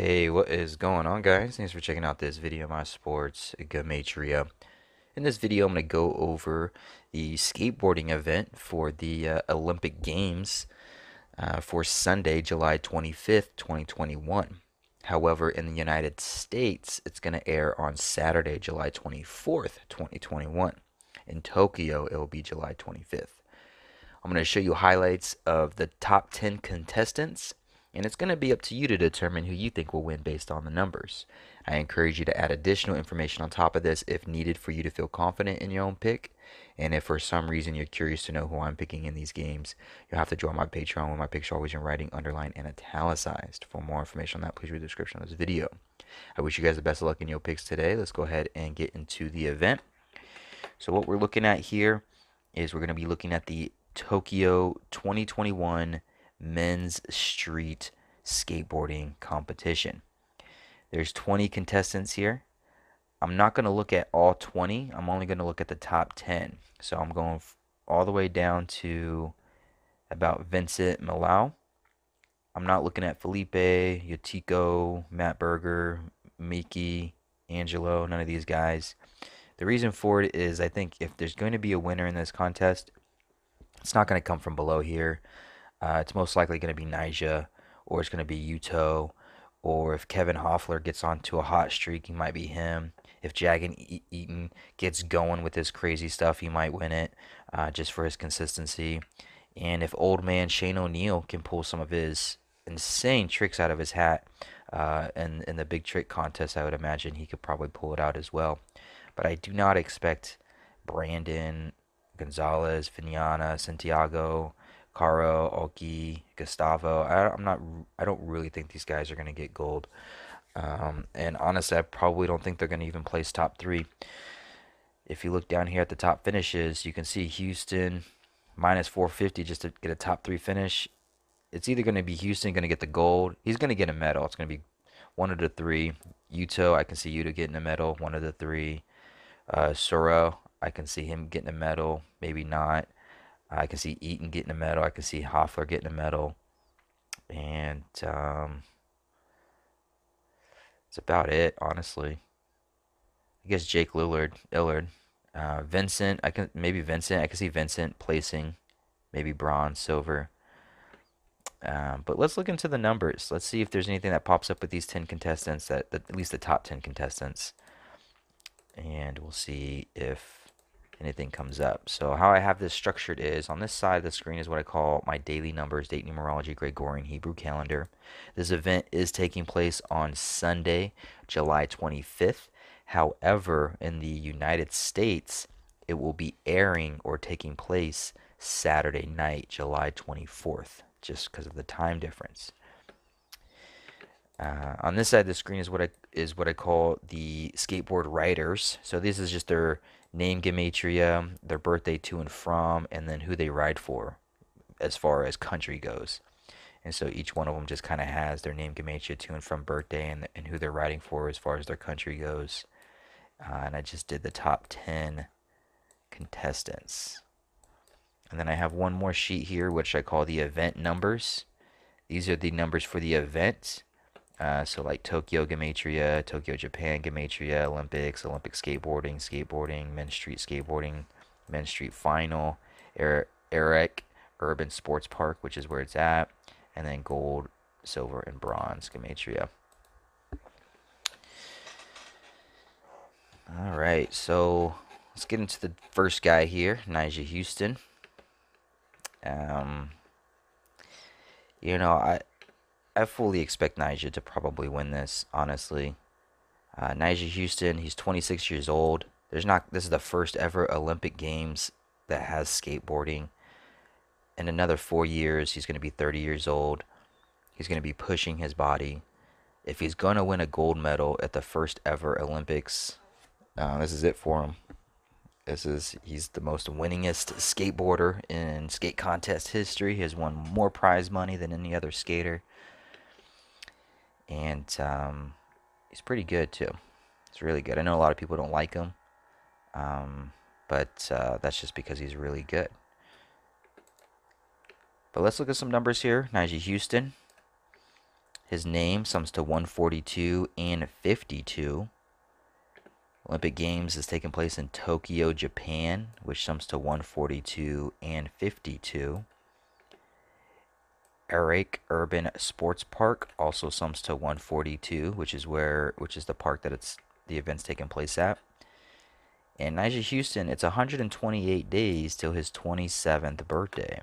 Hey, what is going on, guys? Thanks for checking out this video of my sports, Gematria. In this video, I'm going to go over the skateboarding event for the Olympic Games for Sunday, July 25th, 2021. However, in the United States, it's going to air on Saturday, July 24th, 2021. In Tokyo, it will be July 25th. I'm going to show you highlights of the top 10 contestants, and it's going to be up to you to determine who you think will win based on the numbers. I encourage you to add additional information on top of this if needed for you to feel confident in your own pick. And if for some reason you're curious to know who I'm picking in these games, you'll have to join my Patreon where my picks are always in writing, underlined, and italicized. For more information on that, please read the description of this video. I wish you guys the best of luck in your picks today. Let's go ahead and get into the event. So what we're looking at here is we're going to be looking at the Tokyo 2021 Men's Street Skateboarding Competition. There's 20 contestants here. I'm not going to look at all 20. I'm only going to look at the top 10. So I'm going all the way down to about Vincent Millau. I'm not looking at Felipe, Yotiko, Matt Berger, Miki, Angelo, none of these guys. The reason for it is I think if there's going to be a winner in this contest, it's not going to come from below here. It's most likely going to be Nyjah, or it's going to be Yuto, or if Kevin Hoffler gets onto a hot streak, he might be him. If Jagan Eaton gets going with his crazy stuff, he might win it just for his consistency. And if old man Shane O'Neill can pull some of his insane tricks out of his hat in the big trick contest, I would imagine he could probably pull it out as well. But I do not expect Brandon, Gonzalez, Vignana, Santiago, Caro, Oki, Gustavo. I don't really think these guys are gonna get gold. And honestly, I probably don't think they're gonna even place top three. If you look down here at the top finishes, you can see Houston minus 450 just to get a top three finish. It's either gonna be Houston gonna get the gold. He's gonna get a medal. It's gonna be one of the three. Yuto, I can see Yuto getting a medal. One of the three. Sorrell, I can see him getting a medal. Maybe not. I can see Eaton getting a medal. I can see Hoffler getting a medal. And that's about it, honestly. I guess Jake Illard. Vincent, I can see Vincent placing maybe bronze, silver. But let's look into the numbers. Let's see if there's anything that pops up with these 10 contestants, that at least the top 10 contestants. And we'll see if anything comes up. So how I have this structured is on this side of the screen is what I call my daily numbers, date numerology, Gregorian Hebrew calendar. This event is taking place on Sunday, July 25th. However, in the United States, it will be airing or taking place Saturday night, July 24th, just because of the time difference. On this side of the screen is what I call the skateboard riders. So this is just their name, Gematria, their birthday to and from, and then who they ride for as far as country goes. And so each one of them just kind of has their name, Gematria, to and from birthday, and who they're riding for as far as their country goes. And I just did the top 10 contestants. And then I have one more sheet here, which I call the event numbers. These are the numbers for the event. So like Tokyo Gematria, Tokyo Japan Gematria, Olympics, Olympic skateboarding, Men's Street skateboarding, Men's Street final, Eric Urban Sports Park, which is where it's at, and then gold, silver, and bronze Gematria. All right, so let's get into the first guy here, Nyjah Houston. You know, I fully expect Nyjah to probably win this, honestly. Nyjah Houston, he's 26 years old. This is the first ever Olympic Games that has skateboarding. In another 4 years, he's going to be 30 years old. He's going to be pushing his body. If he's going to win a gold medal at the first ever Olympics, this is it for him. He's the most winningest skateboarder in skate contest history. He has won more prize money than any other skater. And he's pretty good too. He's really good. I know a lot of people don't like him, but that's just because he's really good. But let's look at some numbers here. Nyjah Houston. His name sums to 142 and 52. Olympic Games is taking place in Tokyo, Japan, which sums to 142 and 52. Eric Urban Sports Park also sums to 142, which is the park that the event's taking place at. And Nyjah Houston, it's 128 days till his 27th birthday.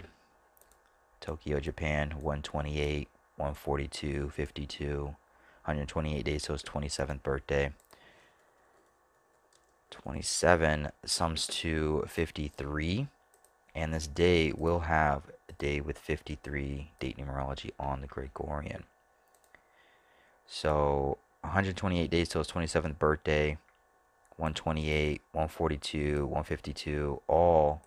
Tokyo, Japan, 128, 142, 52. 128 days till his 27th birthday. 27 sums to 53. And this day will have a day with 53 date numerology on the Gregorian. So 128 days till his 27th birthday. 128, 142, 152, all,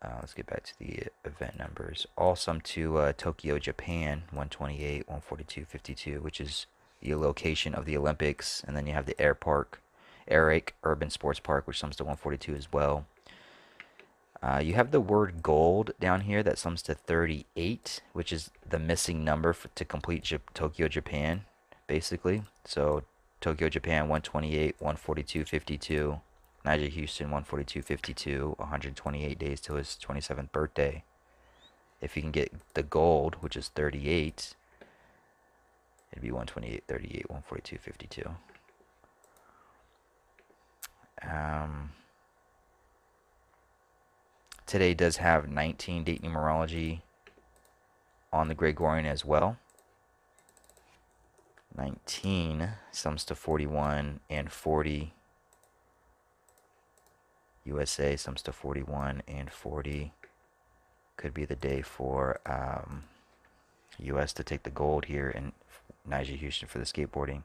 let's get back to the event numbers, all sum to Tokyo, Japan, 128, 142, 52, which is the location of the Olympics. And then you have the Eric Urban Sports Park, which sums to 142 as well. You have the word gold down here that sums to 38, which is the missing number to complete Tokyo, Japan, basically. So Tokyo, Japan, 128, 142, 52. Nyjah Houston, 142, 52. 128 days till his 27th birthday. If you can get the gold, which is 38, it'd be 128, 38, 142, 52. Today does have 19 date numerology on the Gregorian as well. 19 sums to 41 and 40. USA sums to 41 and 40. Could be the day for US to take the gold here in Nyjah Houston for the skateboarding.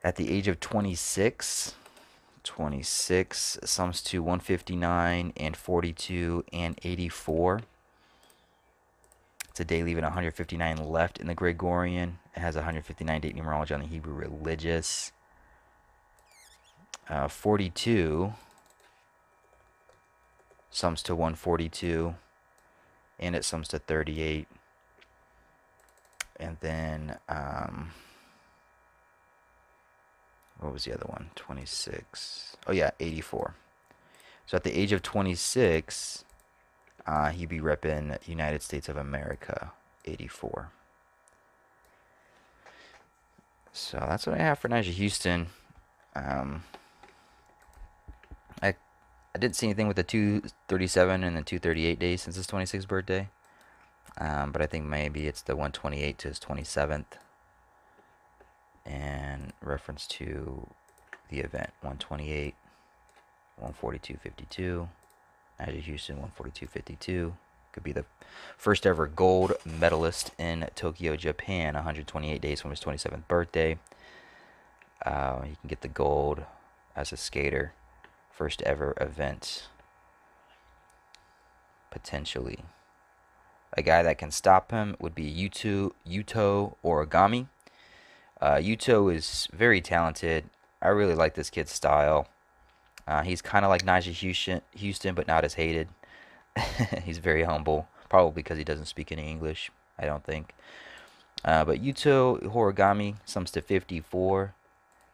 At the age of 26 sums to 159 and 42 and 84. It's a day leaving 159 left in the Gregorian. It has 159 date numerology on the Hebrew religious. 42 sums to 142, and it sums to 38. And then what was the other one? 26. Oh yeah, 84. So at the age of 26, he'd be repping United States of America, 84. So that's what I have for Nyjah Houston. I didn't see anything with the 237 and the 238 days since his 26th birthday. But I think maybe it's the 128 to his 27th. And reference to the event, 128, 142, 52. Nyjah Houston, 142, 52. Could be the first ever gold medalist in Tokyo, Japan, 128 days from his 27th birthday. He can get the gold as a skater. First ever event, potentially. A guy that can stop him would be Yuto Origami. Yuto is very talented. I really like this kid's style. He's kind of like Nyjah Houston, but not as hated. He's very humble, probably because he doesn't speak any English, I don't think. But Yuto Origami sums to 54.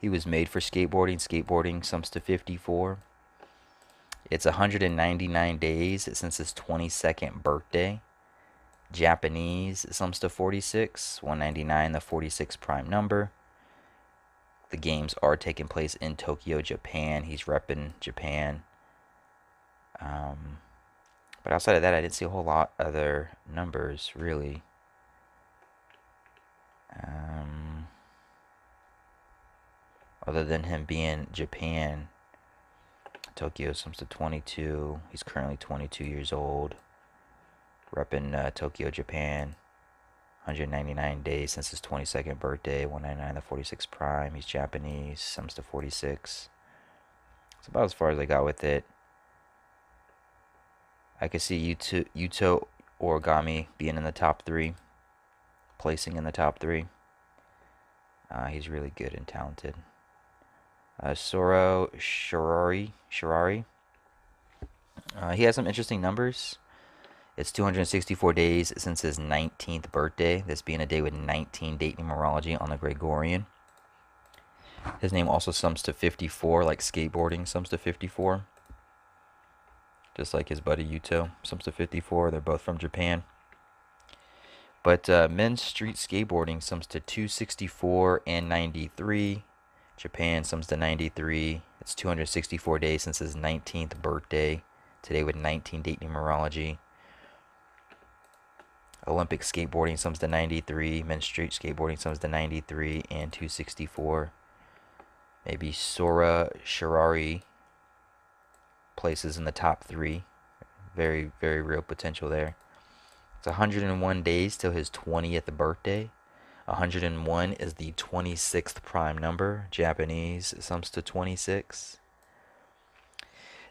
He was made for skateboarding. Skateboarding sums to 54. It's 199 days since his 22nd birthday. Japanese sums to 46. 199, the 46 prime number. The games are taking place in Tokyo, Japan. He's repping Japan. But outside of that, I didn't see a whole lot other numbers, really. Other than him being Japan. Tokyo sums to 22. He's currently 22 years old. Repping Tokyo, Japan. 199 days since his 22nd birthday. 199, the 46 prime. He's Japanese. Sums to 46. It's about as far as I got with it. I could see Yuto Origami being in the top 3. Placing in the top 3. He's really good and talented. Soro Shirari. He has some interesting numbers. It's 264 days since his 19th birthday, this being a day with 19 date numerology on the Gregorian. His name also sums to 54, like skateboarding sums to 54. Just like his buddy Yuto sums to 54. They're both from Japan. But men's street skateboarding sums to 264 and 93. Japan sums to 93. It's 264 days since his 19th birthday. Today with 19 date numerology. Olympic skateboarding sums to 93. Men's street skateboarding sums to 93 and 264. Maybe Sora Shirari places in the top 3. Very, very real potential there. It's 101 days till his 20th birthday. 101 is the 26th prime number. Japanese sums to 26.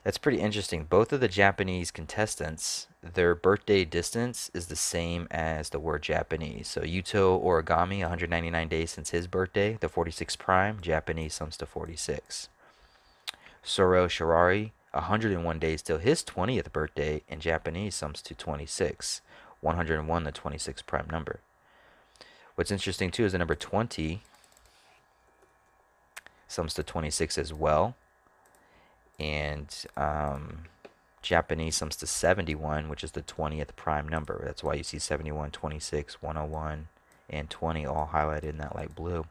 That's pretty interesting. Both of the Japanese contestants, their birthday distance is the same as the word Japanese. So Yuto Origami, 199 days since his birthday, the 46th prime. Japanese sums to 46. Soro Shirari, 101 days till his 20th birthday, and Japanese sums to 26. 101, the 26th prime number. What's interesting too is the number 20 sums to 26 as well. And Japanese sums to 71, which is the 20th prime number. That's why you see 71, 26, 101, and 20 all highlighted in that light blue.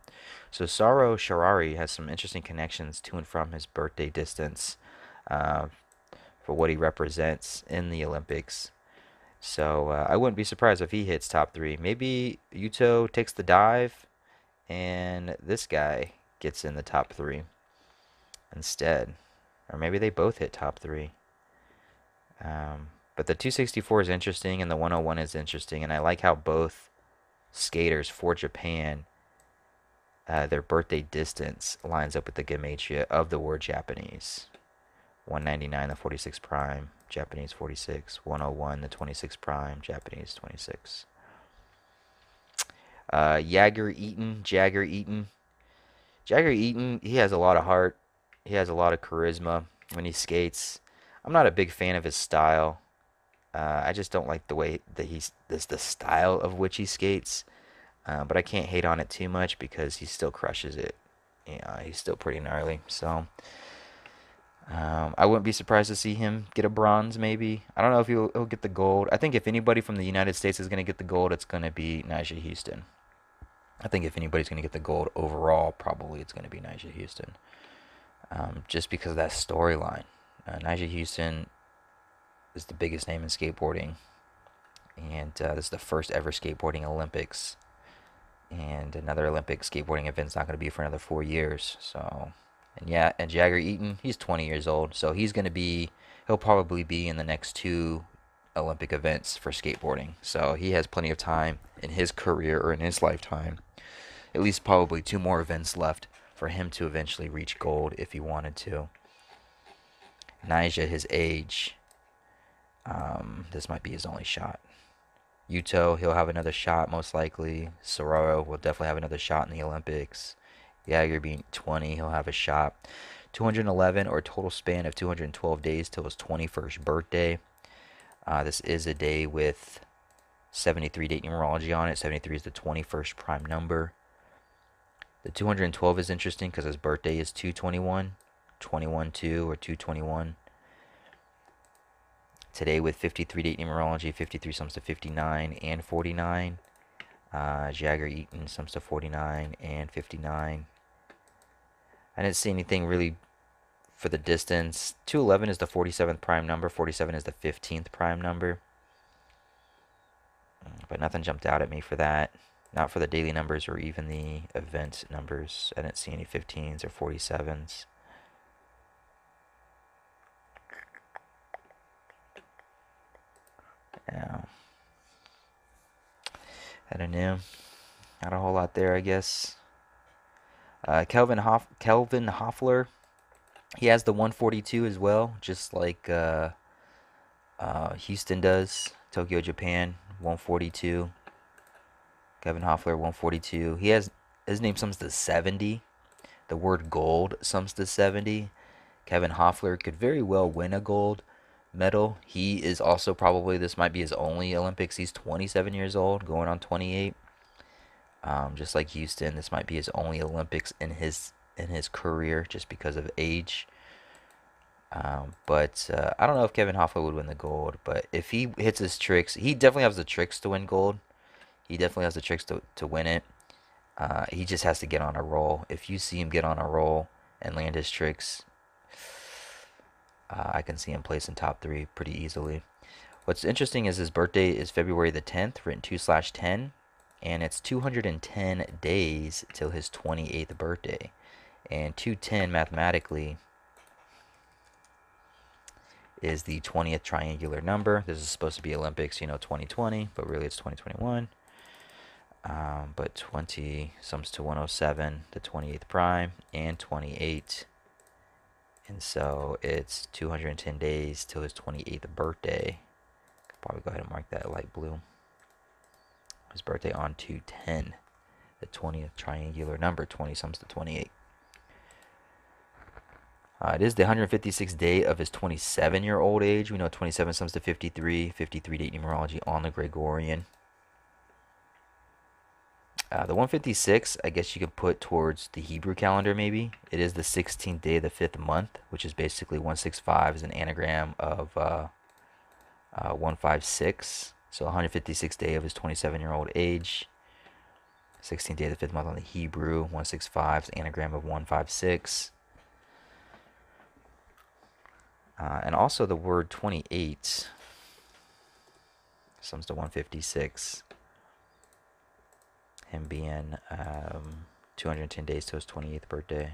So Saro Shirari has some interesting connections to and from his birthday distance for what he represents in the Olympics. So I wouldn't be surprised if he hits top 3. Maybe Yuto takes the dive and this guy gets in the top 3 instead. Or maybe they both hit top 3. But the 264 is interesting and the 101 is interesting. And I like how both skaters for Japan, their birthday distance lines up with the Gematria of the word Japanese. 199, the 46 prime. Japanese 46. 101, the 26 prime. Japanese 26. Jagger Eaton. Jagger Eaton, he has a lot of heart. He has a lot of charisma when he skates. I'm not a big fan of his style. I just don't like the way that the style of which he skates. But I can't hate on it too much because he still crushes it. Yeah, he's still pretty gnarly. So I wouldn't be surprised to see him get a bronze maybe. I don't know if he'll get the gold. I think if anybody from the United States is going to get the gold, it's going to be Nyjah Houston. I think if anybody's going to get the gold overall, probably it's going to be Nyjah Houston. Just because of that storyline. Nyjah Houston is the biggest name in skateboarding. And this is the first ever skateboarding Olympics. And another Olympic skateboarding event's not going to be for another 4 years. So, and Jagger Eaton, he's 20 years old. So he'll probably be in the next 2 Olympic events for skateboarding. So he has plenty of time in his career or in his lifetime. At least probably 2 more events left for him to eventually reach gold if he wanted to. Nyjah, his age, this might be his only shot. Yuto, he'll have another shot most likely. Sororo will definitely have another shot in the Olympics. Jagger being 20, he'll have a shot. 211 or total span of 212 days till his 21st birthday. This is a day with 73 date numerology on it. 73 is the 21st prime number. The 212 is interesting because his birthday is 221, 21-2, or 221. Today with 53 date numerology, 53 sums to 59 and 49. Jagger Eaton sums to 49 and 59. I didn't see anything really for the distance. 211 is the 47th prime number. 47 is the 15th prime number. But nothing jumped out at me for that. Not for the daily numbers or even the event numbers. I didn't see any 15s or 47s. Yeah. I don't know. Not a whole lot there, I guess. Kelvin Hoffler. He has the 142 as well, just like Houston does. Tokyo, Japan, 142. Kevin Hoffler, 142. His name sums to 70. The word gold sums to 70. Kevin Hoffler could very well win a gold, medal. He is also probably, this might be his only Olympics. He's 27 years old, going on 28. Just like Houston, this might be his only Olympics in his career, just because of age. But I don't know if Kevin Hoffa would win the gold. But if he hits his tricks, he definitely has the tricks to win gold. He definitely has the tricks to win it. He just has to get on a roll. If you see him get on a roll and land his tricks, I can see him placing top three pretty easily. What's interesting is his birthday is February the 10th, written 2/10, and it's 210 days till his 28th birthday. And 210 mathematically is the 20th triangular number. This is supposed to be Olympics, 2020, but really it's 2021. But 20 sums to 107, the 28th prime, and 28. And so it's 210 days till his 28th birthday. Could probably go ahead and mark that light blue. His birthday on 210, the 20th triangular number. 20 sums to 28. It is the 156th day of his 27-year-old age. We know 27 sums to 53, 53 date numerology on the Gregorian. The 156, I guess you could put towards the Hebrew calendar maybe. It is the 16th day of the 5th month, which is basically 165 is an anagram of 156. So 156th day of his 27-year-old age. 16th day of the 5th month on the Hebrew. 165 is anagram of 156. And also the word 28 sums to 156. Him being 210 days to his 28th birthday.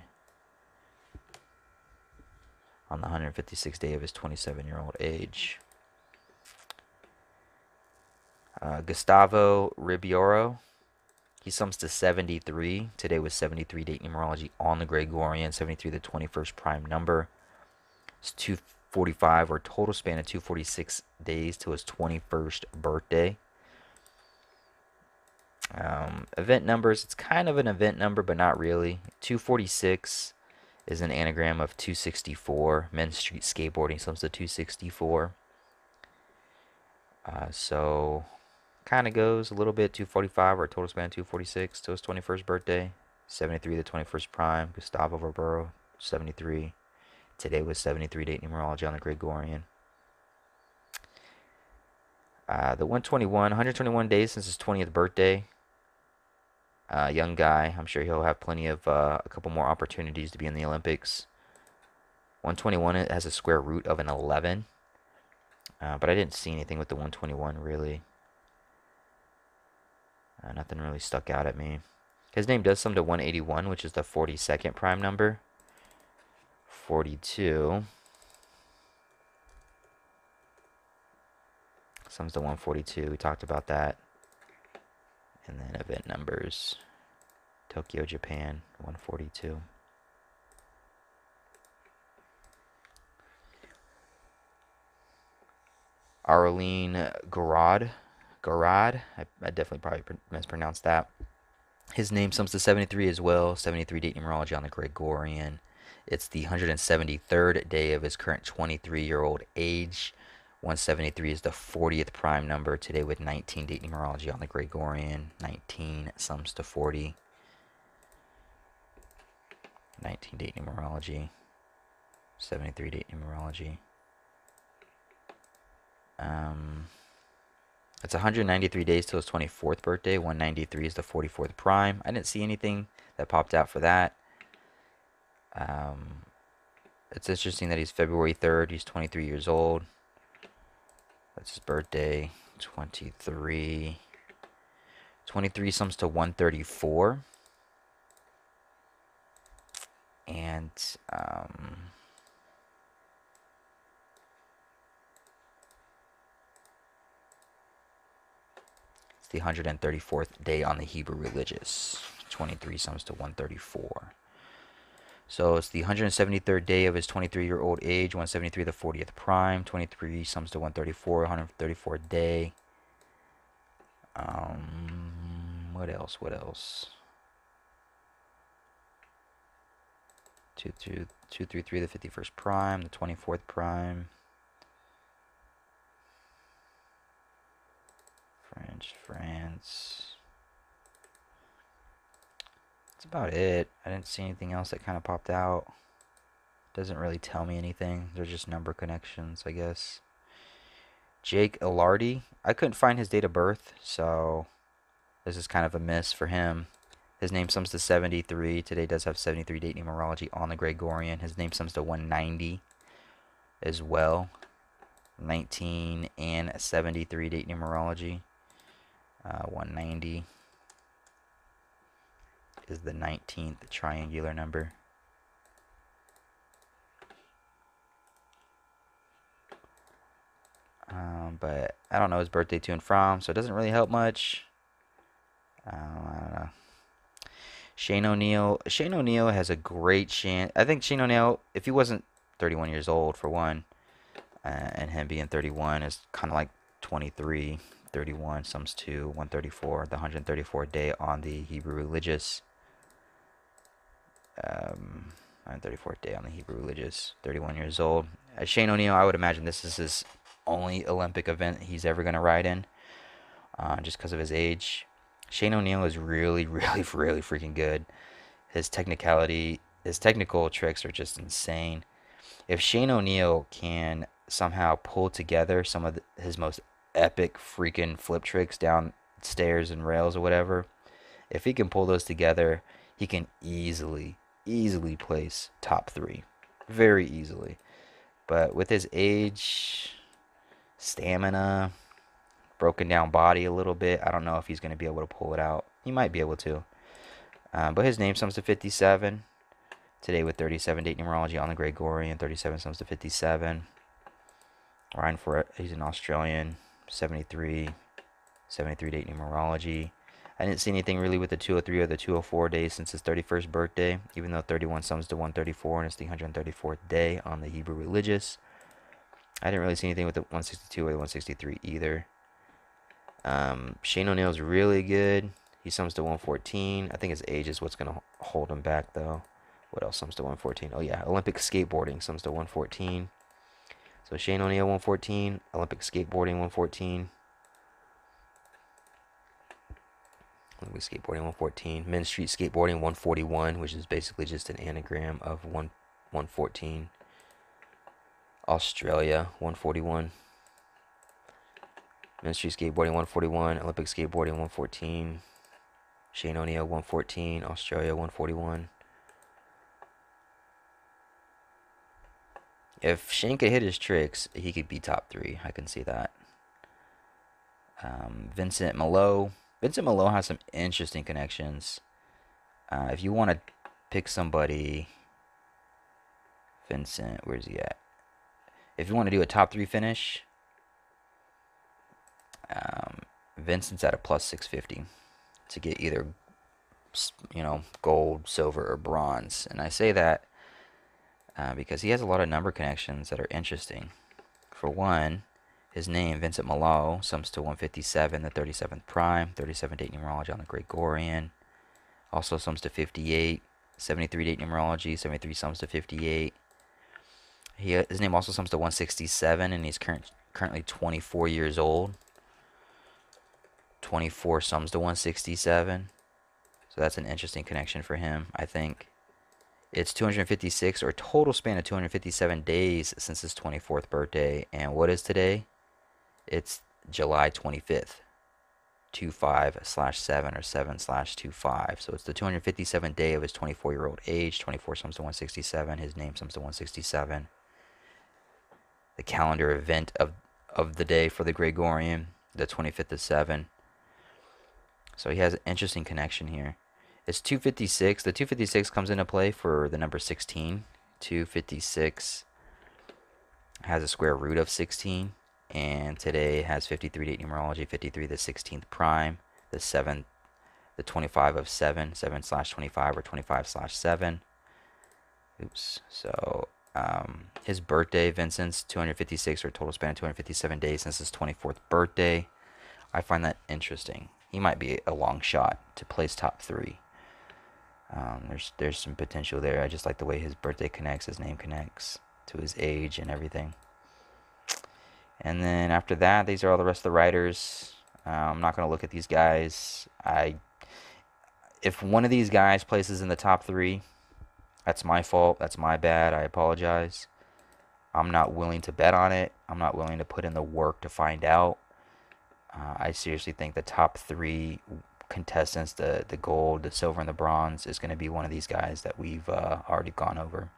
On the 156th day of his 27-year-old age. Gustavo Ribeiro, he sums to 73. Today was 73 date numerology on the Gregorian. 73 the 21st prime number. It's 245 or total span of 246 days to his 21st birthday. Event numbers, it's kind of an event number, but not really. 246 is an anagram of 264. Men's street skateboarding sums to 264. So kind of goes a little bit 245 or total span 246 to his 21st birthday. 73 the 21st prime. Gustavo Ribeiro 73. Today was 73 date numerology on the Gregorian. The 121 days since his 20th birthday. Young guy. I'm sure he'll have plenty of a couple more opportunities to be in the Olympics. 121, it has a square root of an 11. But I didn't see anything with the 121 really. Nothing really stuck out at me. His name does sum to 181, which is the 42nd prime number. 42 sums to 142. We talked about that. And then event numbers. Tokyo, Japan, 142. Arlene Garad. I definitely probably mispronounced that. His name sums to 73 as well. 73 date numerology on the Gregorian. It's the 173rd day of his current 23-year-old age. 173 is the 40th prime number. Today with 19 date numerology on the Gregorian. 19 sums to 40. 19 date numerology. 73 date numerology. It's 193 days till his 24th birthday. 193 is the 44th prime. I didn't see anything that popped out for that. It's interesting that he's February 3rd. He's 23 years old. That's his birthday. 23. 23 sums to 134. And it's the 134th day on the Hebrew religious. 23 sums to 134. So it's the 173rd day of his 23-year-old age. 173 the 40th prime. 23 sums to 134. 134th day. What else? 233 the 51st prime. The 24th prime. France. That's about it. I didn't see anything else that kind of popped out. Doesn't really tell me anything. They're just number connections, I guess. Jake Ilardi. I couldn't find his date of birth, so this is kind of a miss for him. His name sums to 73. Today does have 73 date numerology on the Gregorian. His name sums to 190 as well. 19 and 73 date numerology. 190 is the 19th triangular number. But I don't know his birthday to and from, so it doesn't really help much. I don't know. Shane O'Neill. Shane O'Neill has a great chance. I think Shane O'Neill, if he wasn't 31 years old, for one, and him being 31 is kind of like 23. 31 sums to 134, the 134th day on the Hebrew religious. 134th day on the Hebrew religious. 31 years old. Shane O'Neill, I would imagine this is his only Olympic event he's ever going to ride in, just because of his age. Shane O'Neill is really, really, really freaking good. His technical tricks are just insane. If Shane O'Neill can somehow pull together some of his most epic freaking flip tricks down stairs and rails or whatever, if he can pull those together, he can easily place top 3. Very easily. But with his age, stamina, broken down body a little bit, I don't know if he's going to be able to pull it out. He might be able to. But his name sums to 57. Today with 37 date numerology on the Gregorian. 37 sums to 57. Ryan for it. He's an Australian. 73 date numerology. I didn't see anything really with the 203 or the 204 days since his 31st birthday, even though 31 sums to 134 and it's the 134th day on the Hebrew religious. I didn't really see anything with the 162 or the 163 either. Shane O'Neill's really good. He sums to 114. I think his age is what's going to hold him back, though. What else sums to 114? Oh, yeah. Olympic skateboarding sums to 114. So Shane O'Neill, 114. Olympic skateboarding, 114. Olympic skateboarding, 114. Men's street skateboarding, 141, which is basically just an anagram of 114. Australia, 141. Men's street skateboarding, 141. Olympic skateboarding, 114. Shane O'Neill, 114. Australia, 141. If Shane could hit his tricks, he could be top 3. I can see that. Vincent Malo. Vincent Malo has some interesting connections. If you want to pick somebody, Vincent, where's he at? If you want to do a top 3 finish, Vincent's at a plus 650 to get either, gold, silver, or bronze. And I say that because he has a lot of number connections that are interesting. For one, his name, Vincent Malo, sums to 157, the 37th prime, 37 date numerology on the Gregorian. Also sums to 58, 73 date numerology, 73 sums to 58. His name also sums to 167, and he's currently 24 years old. 24 sums to 167. So that's an interesting connection for him, I think. It's 256, or total span of 257 days since his 24th birthday. And what is today? It's July 25th. 25/7 or 7/25. So it's the 257th day of his 24-year-old age. 24 sums to 167. His name sums to 167. The calendar event of the day for the Gregorian, the 25th of 7. So he has an interesting connection here. It's 256. The 256 comes into play for the number 16. 256 has a square root of 16. And today has 53 date numerology, 53 the 16th prime, the 7th, the 25 of 7, 7/25 or 25/7. Oops. So his birthday, Vincent's 256, or total span of 257 days since his 24th birthday. I find that interesting. He might be a long shot to place top 3. There's some potential there. I just like the way his birthday connects, his name connects to his age and everything. And then after that, these are all the rest of the riders. I'm not going to look at these guys. If one of these guys places in the top 3, that's my fault. That's my bad. I apologize. I'm not willing to bet on it. I'm not willing to put in the work to find out. I seriously think the top 3 contestants, the gold, the silver, and the bronze, is going to be one of these guys that we've already gone over.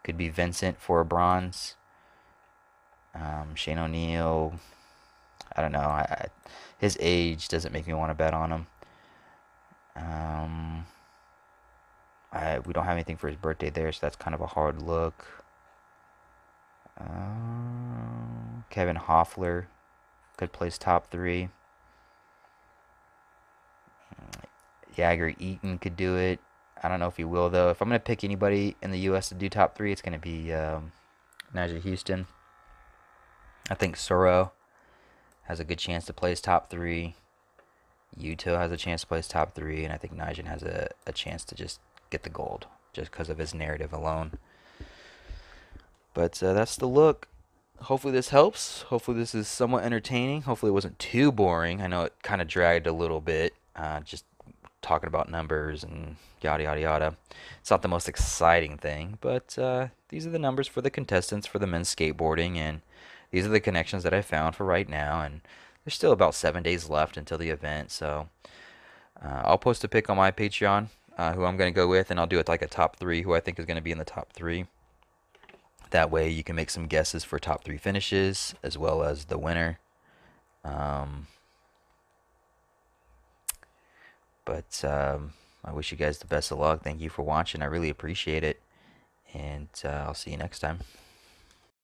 Could be Vincent for a bronze. Shane O'Neill. I don't know. His age doesn't make me want to bet on him. We don't have anything for his birthday there, so that's kind of a hard look. Kevin Hoffler could place top 3. Jagger Eaton could do it. I don't know if he will, though. If I'm going to pick anybody in the U.S. to do top 3, it's going to be Najee Houston. I think Soro has a good chance to place top 3. Yuto has a chance to place top 3. And I think Najee has a chance to just get the gold just because of his narrative alone. But that's the look. Hopefully this helps. Hopefully this is somewhat entertaining. Hopefully it wasn't too boring. I know it kind of dragged a little bit. Just talking about numbers and yada yada yada. It's not the most exciting thing, but these are the numbers for the contestants for the men's skateboarding, and these are the connections that I found for right now. And there's still about 7 days left until the event, so I'll post a pic on my Patreon who I'm going to go with, and I'll do it like a top 3 who I think is going to be in the top 3. That way you can make some guesses for top 3 finishes as well as the winner. But I wish you guys the best of luck. Thank you for watching. I really appreciate it. And I'll see you next time.